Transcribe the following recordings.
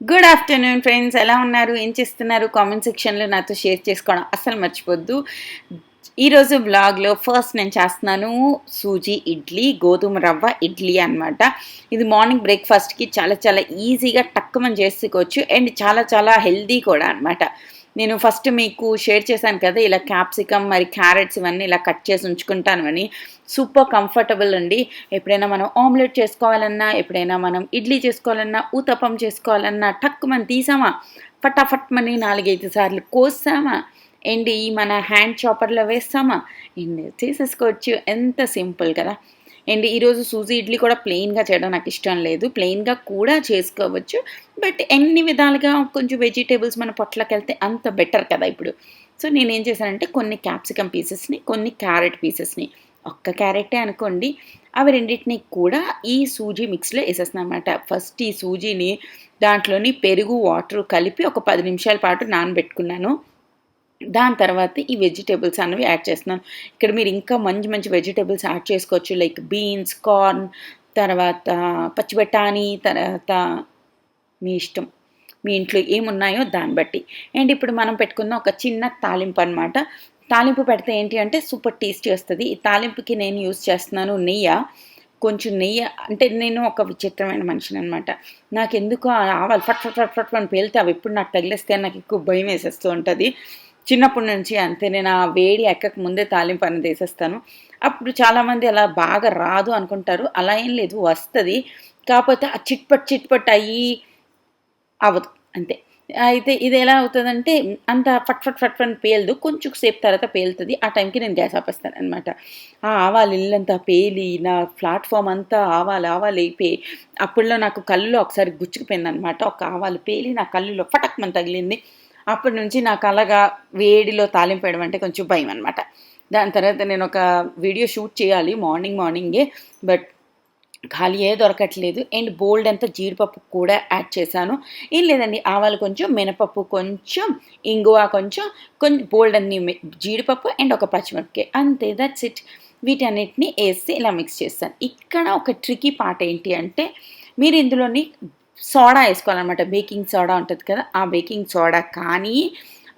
Good afternoon friends, ఎలా ఉన్నారు? ఏం చేస్తున్నారు? కామెంట్ సెక్షన్లో నాతో షేర్ చేసుకోవడం అస్సలు మర్చిపోద్దు. ఈరోజు బ్లాగ్లో ఫస్ట్ నేను చేస్తున్నాను సూజీ ఇడ్లీ, గోధుమ రవ్వ ఇడ్లీ అనమాట. ఇది మార్నింగ్ బ్రేక్ఫాస్ట్కి చాలా చాలా ఈజీగా టక్కుమని చేసుకోవచ్చు అండ్ చాలా చాలా హెల్దీ కూడా అనమాట. నేను ఫస్ట్ మీకు షేర్ చేశాను కదా, ఇలా క్యాప్సికమ్ మరి క్యారెట్స్ ఇవన్నీ ఇలా కట్ చేసి ఉంచుకుంటాను అని. సూపర్ కంఫర్టబుల్ అండి. ఎప్పుడైనా మనం ఆమ్లెట్ చేసుకోవాలన్నా, ఎప్పుడైనా మనం ఇడ్లీ చేసుకోవాలన్నా, ఊతప్పం చేసుకోవాలన్నా టక్కుమని తీసామా, ఫటాఫట్ మని 4-5 సార్లు కోసామా అండ్ ఈ మన హ్యాండ్ చాపర్లో వేస్తామా అండ్ చేసేసుకోవచ్చు. ఎంత సింపుల్ కదా. అండ్ ఈరోజు సూజీ ఇడ్లీ కూడా ప్లెయిన్గా చేయడం నాకు ఇష్టం లేదు, ప్లెయిన్గా కూడా చేసుకోవచ్చు. బట్ ఎన్ని విధాలుగా కొంచెం వెజిటేబుల్స్ మన పొట్లకి వెళ్తే అంత బెటర్ కదా ఇప్పుడు. సో నేనేం చేశానంటే కొన్ని క్యాప్సికమ్ పీసెస్ని, కొన్ని క్యారెట్ పీసెస్ని, ఒక్క క్యారెటే అనుకోండి, అవి రెండింటిని కూడా ఈ సూజీ మిక్స్లో వేసేస్తున్నాను అనమాట. ఫస్ట్ ఈ సూజీని దాంట్లోని పెరుగు వాటర్ కలిపి ఒక 10 నిమిషాల పాటు నానబెట్టుకున్నాను. దాని తర్వాత ఈ వెజిటేబుల్స్ అన్నవి యాడ్ చేస్తున్నాను. ఇక్కడ మీరు ఇంకా మంచి మంచి వెజిటేబుల్స్ యాడ్ చేసుకోవచ్చు, లైక్ బీన్స్, కార్న్, తర్వాత పచ్చి బఠానీ, తర్వాత మీ ఇష్టం, మీ ఇంట్లో ఏమున్నాయో దాన్ని బట్టి. అండ్ ఇప్పుడు మనం పెట్టుకున్న ఒక చిన్న తాలింపు అనమాట. తాలింపు పెడితే ఏంటి అంటే సూపర్ టేస్టీ వస్తుంది. ఈ తాలింపుకి నేను యూస్ చేస్తున్నాను నెయ్యి. కొంచెం నెయ్యి అంటే నేను ఒక విచిత్రమైన మనిషిని అనమాట. నాకెందుకో ఆవాలు ఫట్ ఫట్ ఫట్ ఫట్ అని పేలితే అవి ఎప్పుడు నాకు తగిలేస్తే నాకు ఎక్కువ భయం వేసేస్తూ ఉంటుంది. చిన్నప్పటి నుంచి అంతే. నేను ఆ వేడి ఎక్కక ముందే తాలింపు అనేది వేసేస్తాను. అప్పుడు చాలామంది అలా బాగా రాదు అనుకుంటారు, అలా ఏం లేదు, వస్తుంది. కాకపోతే ఆ చిట్పట్ చిట్పట్ అయ్యి అవ్వదు అంతే. అయితే ఇది ఎలా అవుతుందంటే అంత ఫట్ ఫట్ ఫట్ అని పేలదు, కొంచెం సేపు తర్వాత పేలుతుంది. ఆ టైంకి నేను గ్యాస్ ఆపేస్తాను అనమాట. ఆ ఆవాలు ఇల్లంతా పేలి నా ప్లాట్ఫామ్ అంతా ఆవాలు ఆవాలు అయిపోయి అప్పుడులో నాకు కళ్ళులో ఒకసారి గుచ్చుకుపోయింది అనమాట. ఒక ఆవాలు పేలి నా కళ్ళులో ఫటక్మని తగిలింది. అప్పటి నుంచి నాకు అలాగా వేడిలో తాలింపు వేయడం అంటే కొంచెం భయం అనమాట. దాని తర్వాత నేను ఒక వీడియో షూట్ చేయాలి మార్నింగే, బట్ ఖాళీయే దొరకట్లేదు. అండ్ బోల్డ్ అంతా జీడిపప్పు కూడా యాడ్ చేశాను. ఏం లేదండి, ఆవాలు కొంచెం, మినపప్పు కొంచెం, ఇంగువ కొంచెం, కొంచెం బోల్డ్ అన్ని జీడిపప్పు అండ్ ఒక పచ్చిమిరపకాయ, అంతే, దట్స్ ఇట్. వీటన్నిటిని వేసి ఇలా మిక్స్ చేస్తాను. ఇక్కడ ఒక ట్రికీ పార్ట్ ఏంటి అంటే మీరు ఇందులోని సోడా వేసుకోవాలన్నమాట. బేకింగ్ సోడా ఉంటుంది కదా, ఆ బేకింగ్ సోడా కానీ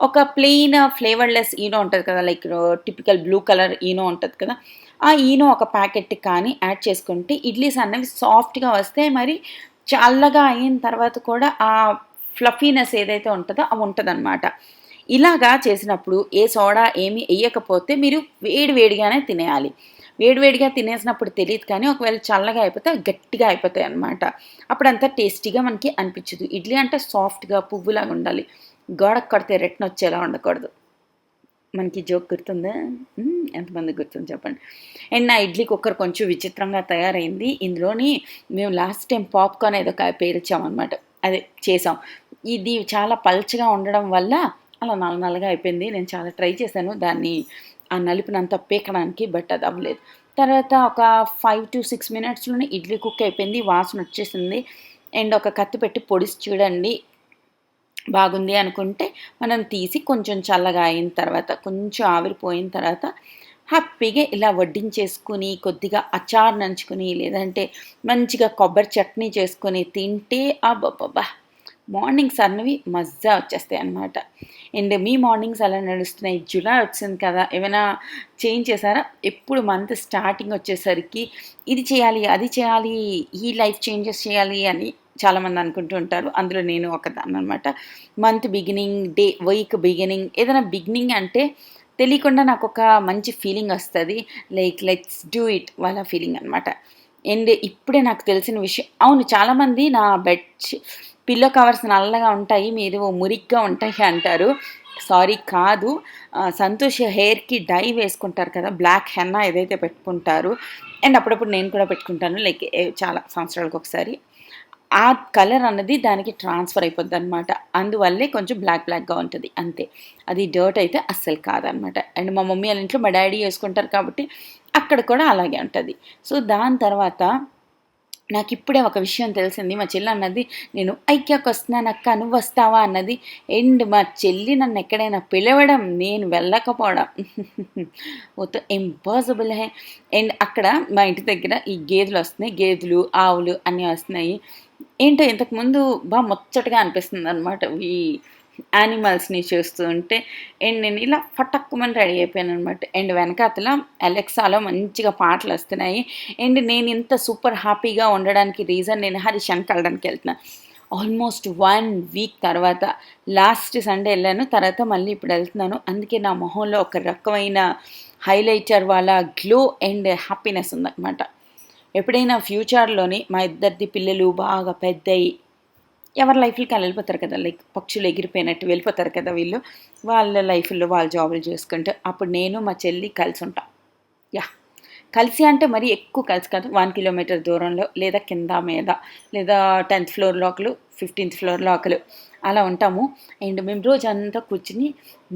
ఒక ప్లెయిన్ ఫ్లేవర్లెస్ ఈనో ఉంటుంది కదా, like typical blue colour Eno ఉంటుంది కదా, ఆ ఈనో ఒక ప్యాకెట్ కానీ యాడ్ చేసుకుంటే ఇడ్లీస్ అనేవి సాఫ్ట్గా వస్తాయి. మరి చల్లగా అయిన తర్వాత కూడా ఆ ఫ్లఫీనెస్ ఏదైతే ఉంటుందో అవి ఉంటుందన్నమాట. ఇలాగా చేసినప్పుడు ఏ సోడా ఏమీ వేయకపోతే మీరు వేడివేడిగానే తినేయాలి. వేడివేడిగా తినేసినప్పుడు తెలియదు, కానీ ఒకవేళ చల్లగా అయిపోతే గట్టిగా అయిపోతాయి అన్నమాట. అప్పుడు అంతా టేస్టీగా మనకి అనిపించదు. ఇడ్లీ అంటే సాఫ్ట్గా పువ్వులాగా ఉండాలి, గోడకు కడితే రెట్న వచ్చేలా ఉండకూడదు. మనకి జోక్ గుర్తుందా? ఎంతమంది గుర్తుంది చెప్పండి. అండ్ నా ఇడ్లీ కుక్కర్ కొంచెం విచిత్రంగా తయారైంది. ఇందులోని మేము లాస్ట్ టైం పాప్కార్న్ ఏదో పేర్చామన్నమాట, అదే చేసాం. ఇది చాలా పల్చగా ఉండడం వల్ల అలా నల్లగా అయిపోయింది. నేను చాలా ట్రై చేశాను దాన్ని ఆ నలుపునంతా పీకడానికి, బట్ అది అవ్వలేదు. తర్వాత ఒక 5 to 6 మినిట్స్లోనే ఇడ్లీ కుక్ అయిపోయింది, వాసన వచ్చేసింది. అండ్ ఒక కత్తి పెట్టి పొడిసి చూడండి, బాగుంది అనుకుంటే మనం తీసి కొంచెం చల్లగా అయిన తర్వాత, కొంచెం ఆవిరిపోయిన తర్వాత హ్యాపీగా ఇలా వడ్డించేసుకుని కొద్దిగా అచార్ నంచుకుని, లేదంటే మంచిగా కొబ్బరి చట్నీ చేసుకొని తింటే అబ్బబ్బబ్బా, మార్నింగ్స్ అన్నవి మజా వచ్చేస్తాయి అన్నమాట. అండ్ మీ మార్నింగ్స్ అలా నడుస్తున్నాయి. జులై వచ్చింది కదా, ఏమైనా చేంజ్ చేశారా? ఎప్పుడు మంత్ స్టార్టింగ్ వచ్చేసరికి ఇది చేయాలి, అది చేయాలి, ఈ లైఫ్ చేంజెస్ చేయాలి అని చాలామంది అనుకుంటూ ఉంటారు. అందులో నేను ఒకదాన్ని అనమాట. మంత్ బిగినింగ్, వీక్ బిగినింగ్, ఏదైనా బిగినింగ్ అంటే తెలియకుండా నాకు ఒక మంచి ఫీలింగ్ వస్తుంది, లైక్ లెట్స్ డూ ఇట్ వాళ్ళ ఫీలింగ్ అనమాట. అండ్ ఇప్పుడే నాకు తెలిసిన విషయం, అవును, చాలామంది నా పిల్లో కవర్స్ నల్లగా ఉంటాయి, మీరు మురిగ్గా ఉంటాయి అంటారు. సారీ, కాదు. సంతోష్ హెయిర్కి డై వేసుకుంటారు కదా, బ్లాక్ హెన్నా ఏదైతే పెట్టుకుంటారు, అండ్ అప్పుడప్పుడు నేను కూడా పెట్టుకుంటాను, లైక్ చాలా సంవత్సరాలకు ఒకసారి. ఆ కలర్ అన్నది దానికి ట్రాన్స్ఫర్ అయిపోద్ది అనమాట. అందువల్లే కొంచెం బ్లాక్గా ఉంటుంది, అంతే. అది డర్ట్ అయితే అస్సలు కాదనమాట. అండ్ మా మమ్మీ వాళ్ళ ఇంట్లో మా డాడీ వేసుకుంటారు కాబట్టి అక్కడ కూడా అలాగే ఉంటుంది. సో దాని తర్వాత నాకు ఇప్పుడే ఒక విషయం తెలిసింది. మా చెల్లి అన్నది, నేను ఐక్యాకి వస్తున్నాను అక్క, నువ్వు వస్తావా అన్నది. అండ్ మా చెల్లి నన్ను ఎక్కడైనా పిలవడం, నేను వెళ్ళకపోవడం ఇంపాసిబుల్ హే. అండ్ అక్కడ మా ఇంటి దగ్గర ఈ గేదెలు వస్తున్నాయి, గేదెలు ఆవులు అన్నీ వస్తున్నాయి. ఏంటో ఇంతకుముందు బాగా ముచ్చటగా అనిపిస్తుంది అనమాట ఈ యానిమల్స్ని చూస్తూ ఉంటే. అండ్ నేను ఇలా ఫటక్కుమని రెడీ అయిపోయాను అనమాట. అండ్ వెనకాతల అలెక్సాలో మంచిగా పాటలు వస్తున్నాయి. అండ్ నేను ఇంత సూపర్ హ్యాపీగా ఉండడానికి రీజన్, నేను హరిషాన్ని కలడానికి వెళ్తున్నాను. ఆల్మోస్ట్ 1 వీక్ తర్వాత లాస్ట్ సండే వెళ్ళాను, తర్వాత మళ్ళీ ఇప్పుడు వెళ్తున్నాను. అందుకే నా మొహంలో ఒక రకమైన హైలైటర్ వాళ్ళ గ్లో అండ్ హ్యాపీనెస్ ఉందన్నమాట. ఎప్పుడైనా ఫ్యూచర్లోని మా ఇద్దరిది పిల్లలు బాగా పెద్దయి ఎవరి లైఫ్లకి వాళ్ళు వెళ్ళిపోతారు కదా, లైక్ పక్షులు ఎగిరిపోయినట్టు వెళ్ళిపోతారు కదా వీళ్ళు, వాళ్ళ లైఫ్లో వాళ్ళ జాబులు చేసుకుంటే అప్పుడు నేను మా చెల్లి కలిసి ఉంటాం. యా, కలిసి అంటే మరీ ఎక్కువ కలిసి కాదు, 1 కిలోమీటర్ దూరంలో, లేదా కింద మీద, లేదా 10th ఫ్లోర్లో ఒకరు, 15th ఫ్లోర్లో ఒకరు, అలా ఉంటాము. అండ్ మేము రోజంతా కూర్చుని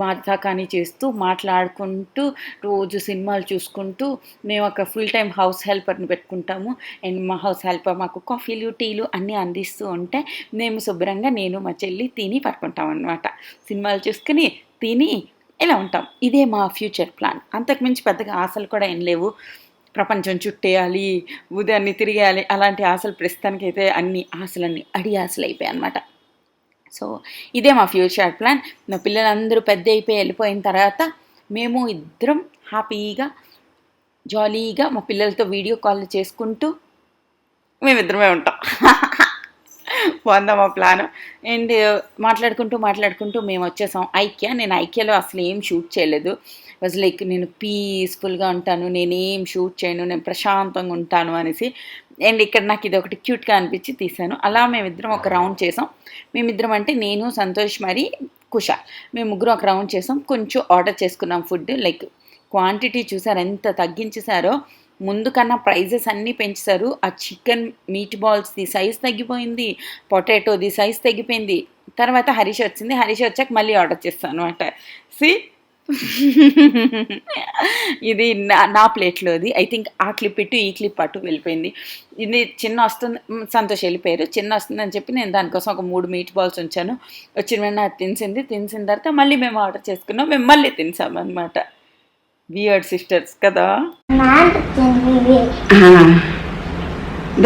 మాట్లాకాని చేస్తూ మాట్లాడుకుంటూ రోజు సినిమాలు చూసుకుంటూ మేము ఒక ఫుల్ టైం హౌస్ హెల్పర్ని పెట్టుకుంటాము. అండ్ మా హౌస్ హెల్పర్ మాకు కాఫీలు టీలు అన్నీ అందిస్తూ ఉంటే మేము శుభ్రంగా నేను మా చెల్లి తిని పడుకుంటాం అన్నమాట. సినిమాలు చూసుకుని తిని ఇలా ఉంటాం. ఇదే మా ఫ్యూచర్ ప్లాన్. అంతకుమించి పెద్దగా ఆశలు కూడా ఏం లేవు. ప్రపంచం చుట్టేయాలి, ఉదయాన్ని తిరిగేయాలి అలాంటి ఆశలు ప్రస్తుతానికైతే అన్ని ఆశలన్నీ అడి ఆశలు అయిపోయాయి అన్నమాట. సో ఇదే మా ఫ్యూచర్ ప్లాన్. మా పిల్లలందరూ పెద్ద అయిపోయి వెళ్ళిపోయిన తర్వాత మేము ఇద్దరం హ్యాపీగా జాలీగా మా పిల్లలతో వీడియో కాల్ చేసుకుంటూ మేమిద్దరమే ఉంటాం. బాగుందా మా ప్లాన్? అండ్ మాట్లాడుకుంటూ మేము వచ్చేసాం ఐకియా. నేను ఐకియాలో అసలు ఏం షూట్ చేయలేదు. వాజ్ లైక్ నేను పీస్ఫుల్గా ఉంటాను, నేనేం షూట్ చేయను, నేను ప్రశాంతంగా ఉంటాను అనేసి. అండ్ ఇక్కడ నాకు ఇది ఒకటి క్యూట్గా అనిపించి తీసాను. అలా మేమిద్దరం ఒక రౌండ్ చేసాం. మేమిద్దరం అంటే నేను, సంతోష్, మరి కుషాల్, మేము ముగ్గురు ఒక రౌండ్ చేసాం. కొంచెం ఆర్డర్ చేసుకున్నాం ఫుడ్. లైక్ క్వాంటిటీ చూసారు ఎంత తగ్గించేశారో, ముందు కన్నా ప్రైజెస్ అన్నీ పెంచేశారు. ఆ చికెన్ మీట్ బాల్స్ది సైజ్ తగ్గిపోయింది, పొటాటోది సైజ్ తగ్గిపోయింది. తర్వాత హరీష్ వచ్చింది, హరీష్ వచ్చాక మళ్ళీ ఆర్డర్ చేస్తాను అనమాట. ఇది నా ప్లేట్లోది. ఐ థింక్ ఆ క్లిప్ ఇటు ఈ క్లిప్ అటు వెళ్ళిపోయింది. ఇది చిన్న వస్తుంది, సంతోష్ వెళ్ళిపోయారు. చిన్న వస్తుందని చెప్పి నేను దానికోసం ఒక 3 మీట్ బాల్స్ ఉంచాను. వచ్చిన వెంటనే అది తినిసిన తర్వాత మళ్ళీ మేము ఆర్డర్ చేసుకున్నాం, మేము మళ్ళీ తినేసాం అనమాట. వియర్డ్ సిస్టర్స్ కదా.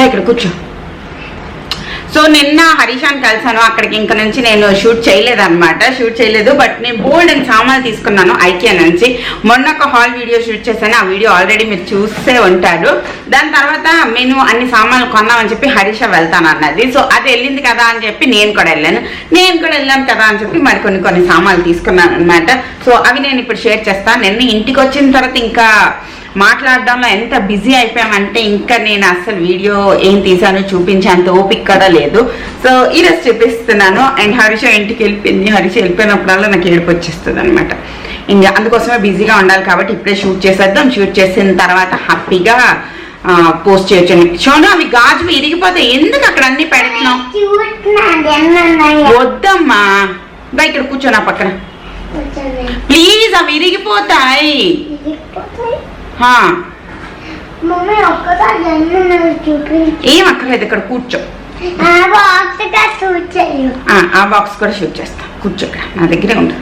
ఇక్కడ కూర్చో. సో నిన్న హరీషాన్ని కలిసాను. అక్కడికి ఇంక నుంచి నేను షూట్ చేయలేదు. బట్ నేను బోల్డ్ అండ్ సామాన్లు తీసుకున్నాను ఐకియా నుంచి. మొన్న ఒక హాల్ వీడియో షూట్ చేశాను, ఆ వీడియో ఆల్రెడీ మీరు చూసే ఉంటారు. దాని తర్వాత నేను అన్ని సామాన్లు కొన్నామని చెప్పి హరీష వెళ్తాను అన్నది. సో అది వెళ్ళింది కదా అని చెప్పి నేను కూడా వెళ్ళాను కదా అని చెప్పి మరి కొన్ని సామాన్లు తీసుకున్నాను అనమాట. సో అవి నేను ఇప్పుడు షేర్ చేస్తాను. నిన్న ఇంటికి వచ్చిన తర్వాత ఇంకా మాట్లాడడంలో ఎంత బిజీ అయిపోయామంటే ఇంకా నేను అసలు వీడియో ఏం తీసానో చూపించేంత ఓపిక కూడా లేదు. సో ఈరోజు చూపిస్తున్నాను. అండ్ హరీష ఇంటికి వెళ్ళిపోయింది. హరీష వెళ్ళిపోయినప్పుడల్లా నాకు ఏడుపు వచ్చేస్తుంది అనమాట. ఇంకా అందుకోసమే బిజీగా ఉండాలి కాబట్టి ఇప్పుడే షూట్ చేసేద్దాం. షూట్ చేసిన తర్వాత హ్యాపీగా పోస్ట్ చేయొచ్చు. షోను అవి గాజులు ఇరిగిపోతాయి, ఎందుకు అక్కడ అన్ని పెడుతున్నావు? వద్దమ్మా, బా ఇక్కడ కూర్చో నా పక్కన ప్లీజ్. అవి ఇరిగిపోతాయి. ఏం అక్కర్లేదు, ఇక్కడ కూర్చో. ఆ బాక్స్ కూడా షూట్ చేస్తా, కూర్చో ఇక్కడ నా దగ్గరే ఉండదు.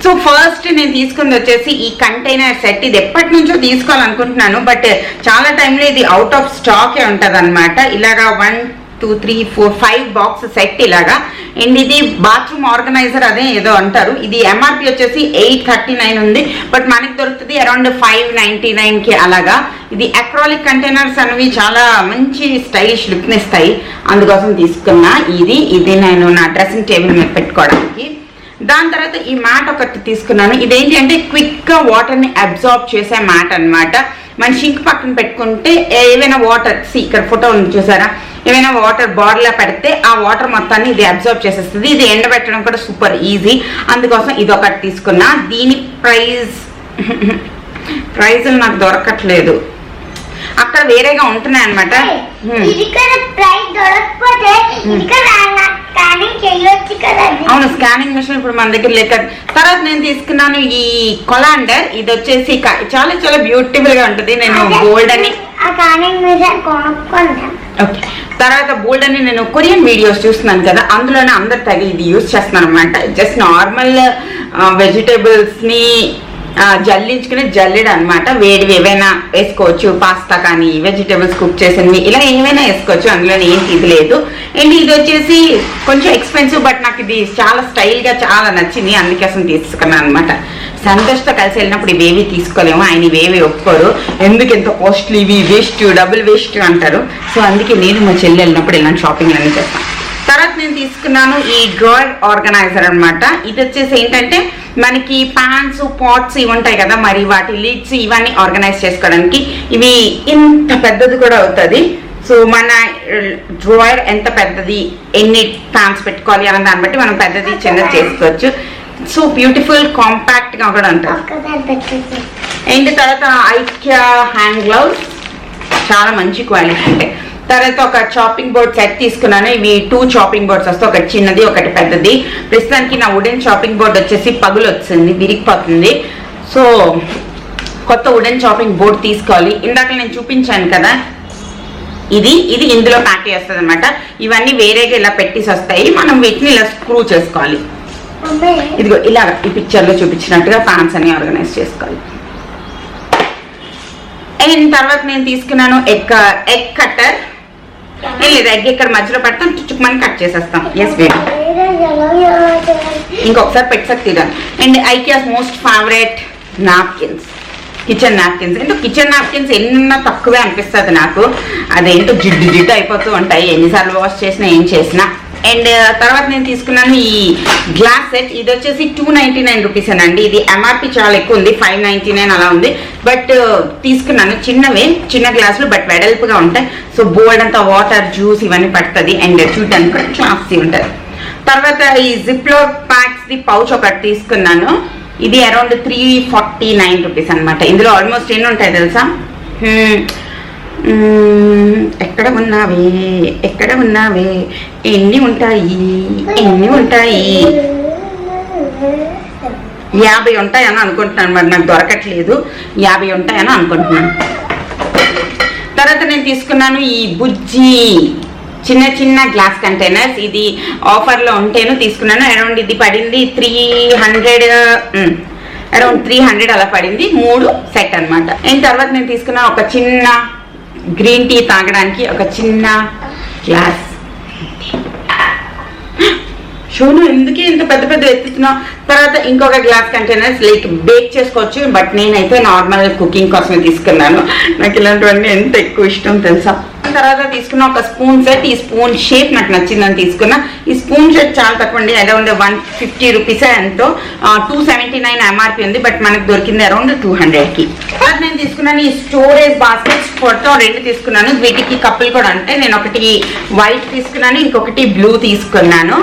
సో ఫస్ట్ నేను తీసుకుంది వచ్చేసి ఈ కంటైనర్ సెట్. ఇది ఎప్పటి నుంచో తీసుకోవాలనుకుంటున్నాను, బట్ చాలా టైంలో ఇది అవుట్ ఆఫ్ స్టాకే ఉంటుంది అనమాట. ఇలాగా 1 2 3 4 5 బాక్స్ సెట్ ఇలాగా. అండ్ ఇది బాత్రూమ్ ఆర్గనైజర్ అదే ఏదో అంటారు. ఇది ఎంఆర్పి వచ్చేసి 839 ఉంది, బట్ మనకి దొరుకుతుంది అరౌండ్ 599కి అలాగా. ఇది అక్రాలిక్ కంటైనర్స్ అనేవి చాలా మంచి స్టైలిష్ లుక్ని ఇస్తాయి, అందుకోసం తీసుకున్నా. ఇది నేను నా డ్రెస్సింగ్ టేబుల్ మీద పెట్టుకోవడానికి. దాని తర్వాత ఈ మ్యాట్ ఒకటి తీసుకున్నాను. ఇదేంటి అంటే క్విక్గా వాటర్ని అబ్జార్బ్ చేసే మ్యాట్ అనమాట. మన షింక్ పక్కన పెట్టుకుంటే ఏవైనా వాటర్, ఇక్కడ ఫోటో ఉంది చూసారా, ఏమైనా వాటర్ బాటిల్లో పెడితే ఆ వాటర్ మొత్తాన్ని ఇది అబ్జర్వ్ చేసేస్తుంది. ఇది ఎండబెట్టడం కూడా సూపర్ ఈజీ, అందుకోసం ఇది ఒకటి తీసుకున్నా. దీని ప్రైజ్ నాకు దొరకట్లేదు, అక్కడ వేరేగా ఉంటున్నాయి అనమాట. అవును, స్కానింగ్ మిషన్ ఇప్పుడు మన దగ్గర లేక. తర్వాత నేను తీసుకున్నాను ఈ కొలాండర్. ఇది వచ్చేసి చాలా చాలా బ్యూటిఫుల్ గా ఉంటుంది. నేను గోల్డ్ అని ఓకే, తర్వాత బోల్డ్ అని నేను కొరియన్ వీడియోస్ చూస్తున్నాను కదా, అందులోనే అందరు తగి ఇది యూజ్ చేస్తున్నాను అనమాట. జస్ట్ నార్మల్ వెజిటేబుల్స్ని జల్లించుకుని జల్లెడ అనమాట. వేడివి ఏవైనా వేసుకోవచ్చు, పాస్తా కానీ వెజిటేబుల్స్ కుక్ చేసినవి ఇలా ఏమైనా వేసుకోవచ్చు, అందులో ఏంటి ఇది లేదు. అండ్ ఇది వచ్చేసి కొంచెం ఎక్స్పెన్సివ్, బట్ నాకు ఇది చాలా స్టైల్గా చాలా నచ్చింది, అందుకోసం తీసుకున్నాను అనమాట. సంతోష్తో కలిసి వెళ్ళినప్పుడు ఇవేవి తీసుకోలేము, ఆయన ఇవేవి ఒప్పుకోరు, ఎందుకు ఎంత కాస్ట్లీ ఇవి వేస్ట్ డబుల్ వేస్ట్ అంటారు. సో అందుకే నేను మా చెల్లి వెళ్ళినప్పుడు ఇలాంటి షాపింగ్ అన్నీ చేస్తాను. తర్వాత నేను తీసుకున్నాను ఈ డ్రాయర్ ఆర్గనైజర్ అనమాట. ఇది వచ్చేసి ఏంటంటే మనకి ప్యాన్స్ పాట్స్ ఇవి ఉంటాయి కదా, మరి వాటి లిడ్స్ ఇవన్నీ ఆర్గనైజ్ చేసుకోవడానికి. ఇవి ఇంత పెద్దది కూడా అవుతుంది. సో మన డ్రాయర్ ఎంత పెద్దది, ఎన్ని ప్యాన్స్ పెట్టుకోవాలి అన్న దాన్ని బట్టి మనం పెద్దది చిన్నది చేసుకోవచ్చు. సో బ్యూటిఫుల్ కాంపాక్ట్గా కూడా ఉంటుంది. అండ్ తర్వాత IKEA హ్యాండ్ గ్లౌస్ చాలా మంచి క్వాలిటీ ఉంటాయి. తర్వాత ఒక చాపింగ్ బోర్డ్ సెట్ తీసుకున్నాను. ఇవి 2 చాపింగ్ బోర్డ్స్ వస్తాయి, ఒకటి చిన్నది ఒకటి పెద్దది. ప్రస్తుతానికి నా వుడెన్ చాపింగ్ బోర్డ్ వచ్చేసి పగులు వచ్చింది, విరిగిపోతుంది. సో కొత్త వుడెన్ చాపింగ్ బోర్డ్ తీసుకోవాలి. ఇందాక నేను చూపించాను కదా, ఇది ఇందులో ప్యాక్ చేస్తుంది అనమాట. ఇవన్నీ వేరేగా ఇలా పెట్టేసి వస్తాయి, మనం వీటిని ఇలా స్క్రూ చేసుకోవాలి. ఇదిగో ఇలాగ ఈ పిక్చర్లో చూపించినట్టుగా ఫ్యాన్స్ అన్ని ఆర్గనైజ్ చేసుకోవాలి. అండ్ తర్వాత నేను తీసుకున్నాను ఎగ్ కట్టర్. లేదు, ఎగ్ ఇక్కడ మధ్యలో పెడతాం, చుట్టుమని కట్ చేసేస్తాం. ఎస్ బేబీ, ఇంకొకసారి పెట్టసాక తీరాలి. And IKEA's most favourite napkins, kitchen napkins. అంటే కిచెన్ నాప్కిన్స్ ఎన్న తక్కువే అనిపిస్తుంది నాకు, అదేంటో జిడ్డు అయిపోతూ ఉంటాయి ఎన్నిసార్లు వాష్ చేసినా ఏం చేసినా. అండ్ తర్వాత నేను తీసుకున్నాను ఈ గ్లాస్ సెట్. ఇది వచ్చేసి 299 రూపీస్ అనండి. ఇది MRP చాలా ఎక్కువ ఉంది, 599 అలా ఉంది. బట్ తీసుకున్నాను చిన్నవే, చిన్న గ్లాసులు, బట్ వెడల్పుగా ఉంటాయి. సో బోల్డ్ అంతా వాటర్ జ్యూస్ ఇవన్నీ పడుతుంది. అండ్ చూడడానికి కూడా క్లాసీ ఉంటుంది. తర్వాత ఈ జిప్లో ప్యాక్స్ది పౌచ్ ఒకటి తీసుకున్నాను. ఇది అరౌండ్ 349 రూపీస్ అనమాట. ఇందులో ఆల్మోస్ట్ ఎన్ని ఉంటాయి తెలుసా? ఎక్కడ ఉన్నావే ఎన్ని ఉంటాయి 50 ఉంటాయని అనుకుంటున్నాను, మరి నాకు దొరకట్లేదు. 50 ఉంటాయని అనుకుంటున్నాను. తర్వాత నేను తీసుకున్నాను ఈ బుజ్జి చిన్న గ్లాస్ కంటైనర్స్. ఇది ఆఫర్లో ఉంటేను తీసుకున్నాను. అరౌండ్ ఇది పడింది 300 అలా పడింది. 3 సెట్ అనమాట. అండ్ తర్వాత నేను తీసుకున్న ఒక చిన్న గ్రీన్ టీ తాగడానికి ఒక చిన్న గ్లాస్. షోను ఎందుకే ఇంత పెద్ద ఎత్తుతున్నావు? తర్వాత ఇంకొక గ్లాస్ కంటైనర్స్ లైక్ బేక్ చేసుకోవచ్చు, బట్ నేనైతే నార్మల్ కుకింగ్ కోసమే తీసుకున్నాను. నాకు ఇలాంటివన్నీ ఎంత ఎక్కువ ఇష్టం తెలుసా. తర్వాత తీసుకున్న ఒక స్పూన్ సెట్. ఈ స్పూన్ షేప్ నాకు నచ్చిందని తీసుకున్నా. ఈ స్పూన్ సెట్ చాలా తక్కువ అండి, అరౌండ్ 150 రూపీస్ ఎంతో. 279 MRP ఉంది, బట్ మనకు దొరికింది అరౌండ్ 200కి. తర్వాత నేను తీసుకున్నాను ఈ స్టోరేజ్ బాస్కెట్స్. మొత్తం 2 తీసుకున్నాను. వీటికి కప్పులు కూడా ఉంటాయి. నేను ఒకటి వైట్ తీసుకున్నాను, ఇంకొకటి బ్లూ తీసుకున్నాను.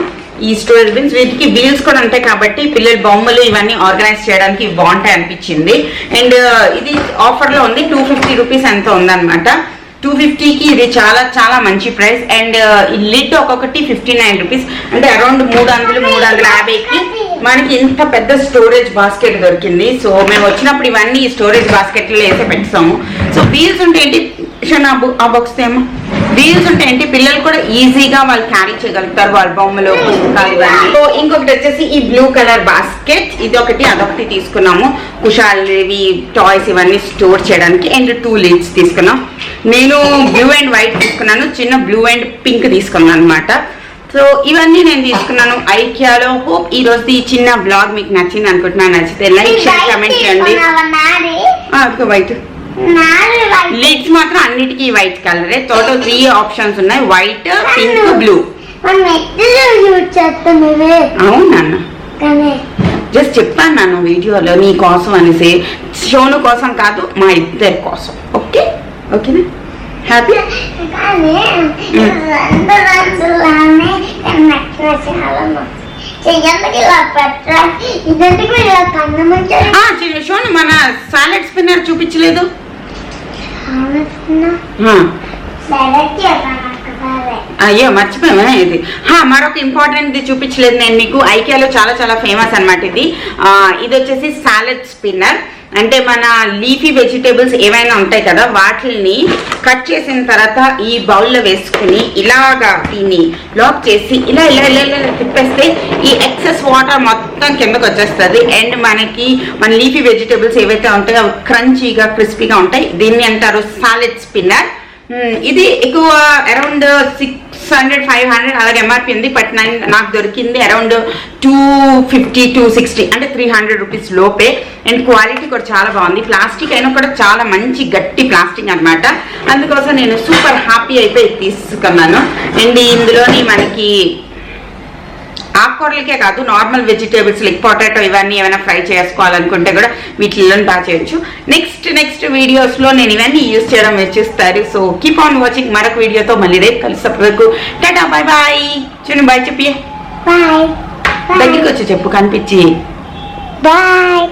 ఈ స్టోరేజ్ బిన్స్, వీటికి వీల్స్ కూడా ఉంటాయి కాబట్టి పిల్లల బొమ్మలు ఇవన్నీ ఆర్గనైజ్ చేయడానికి బాగుంటాయి అనిపించింది. అండ్ ఇది ఆఫర్లో ఉంది, 250 రూపీస్ ఎంతో ఉందన్నమాట. 250కి ఇది చాలా మంచి ప్రైస్. అండ్ ఈ లిడ్ ఒక్కొక్కటి 59 రూపీస్, అంటే అరౌండ్ 350కి మనకి ఇంత పెద్ద స్టోరేజ్ బాస్కెట్ దొరికింది. సో మేము వచ్చినప్పుడు ఇవన్నీ స్టోరేజ్ బాస్కెట్లో వేసి పెట్టాము. సో వీల్స్ ఉంటే ఏంటి ఆ బాక్స్ ఏమో వీల్స్ ఉంటే ఏంటి పిల్లలు కూడా ఈజీగా వాళ్ళు క్యారీ చేయగలుగుతారు, వాళ్ళ బొమ్మలు పుస్తకాలు ఇవన్నీ. సో ఇంకొకటి వచ్చేసి ఈ బ్లూ కలర్ బాస్కెట్. ఇది ఒకటి అదొకటి తీసుకున్నాము, కుషాల్వి టాయ్స్ ఇవన్నీ స్టోర్ చేయడానికి. అండ్ 2 లిడ్స్ తీసుకున్నాం. నేను బ్లూ అండ్ వైట్ తీసుకున్నాను, చిన్న బ్లూ అండ్ పింక్ తీసుకున్నాను అనమాట. సో ఇవన్నీ నేను తీసుకున్నాను IKEAలో. హోప్ ఈ రోజు ఈ చిన్న బ్లాగ్ మీకు నచ్చింది అనుకుంటున్నాను. నచ్చితే లైక్ షేర్ కమెంట్ చేయండి. వైట్ లిడ్స్ మాత్రం అన్నిటికీ వైట్ కలరే. టోటల్ 3 ఆప్షన్స్ ఉన్నాయి, వైట్, పింక్, బ్లూ. అవునా, జస్ట్ చెప్పాను నాన్న వీడియోలో నీ కోసం అనేసి, షోను కోసం కాదు, మా ఇద్దరి కోసం. ఓకేనా? హ్యాపీ. షోను మన సాలెడ్ స్పిన్నర్ చూపించలేదు. అయ్యో మర్చిపోయామా ఇది. మరొక ఇంపార్టెంట్ చూపించలేదు నేను మీకు. IKEAలో చాలా ఫేమస్ అనమాట ఇది. ఇది వచ్చేసి సాలెడ్ స్పిన్నర్. అంటే మన లీఫీ వెజిటేబుల్స్ ఏమైనా ఉంటాయి కదా వాటిని కట్ చేసిన తర్వాత ఈ బౌల్లో వేసుకుని ఇలాగా దీన్ని లాక్ చేసి ఇలా ఇలా ఇలా ఇలా తిప్పేస్తే ఈ ఎక్సెస్ వాటర్ మొత్తం కిందకు వచ్చేస్తుంది. అండ్ మనకి మన లీఫీ వెజిటేబుల్స్ ఏవైతే ఉంటాయో అవి క్రంచీగా క్రిస్పీగా ఉంటాయి. దీన్ని అంటారు సాలెడ్ స్పిన్నర్. ఇది ఎక్కువ అరౌండ్ 600-500 అలాగే ఎంఆర్పి ఉంది. బట్ నాకు దొరికింది అరౌండ్ 250-260 అంటే 300 రూపీస్ లోపే. అండ్ క్వాలిటీ కూడా చాలా బాగుంది. ప్లాస్టిక్ అయినా కూడా చాలా మంచి గట్టి ప్లాస్టిక్ అనమాట. అందుకోసం నేను సూపర్ హ్యాపీ అయిపోయి తీసుకున్నాను. అండ్ ఇందులోని మనకి ఆకుకూరలకే కాదు నార్మల్ వెజిటేబుల్స్ లైక్ పొటాటో ఇవన్నీ ఏమైనా ఫ్రై చేసుకోవాలనుకుంటే కూడా వీటిల్లో బాగా చేయొచ్చు. నెక్స్ట్ వీడియోస్లో నేను ఇవన్నీ యూజ్ చేయడం మీరు చూస్తారు. So keep on watching. మరొక వీడియోతో మళ్ళీ రేపు కలిసేంతవరకు టాటా బాయ్ బాయ్. చూడండి బాయ్ చెప్పి దగ్గరికి వచ్చి చెప్పు కనిపించి బాయ్.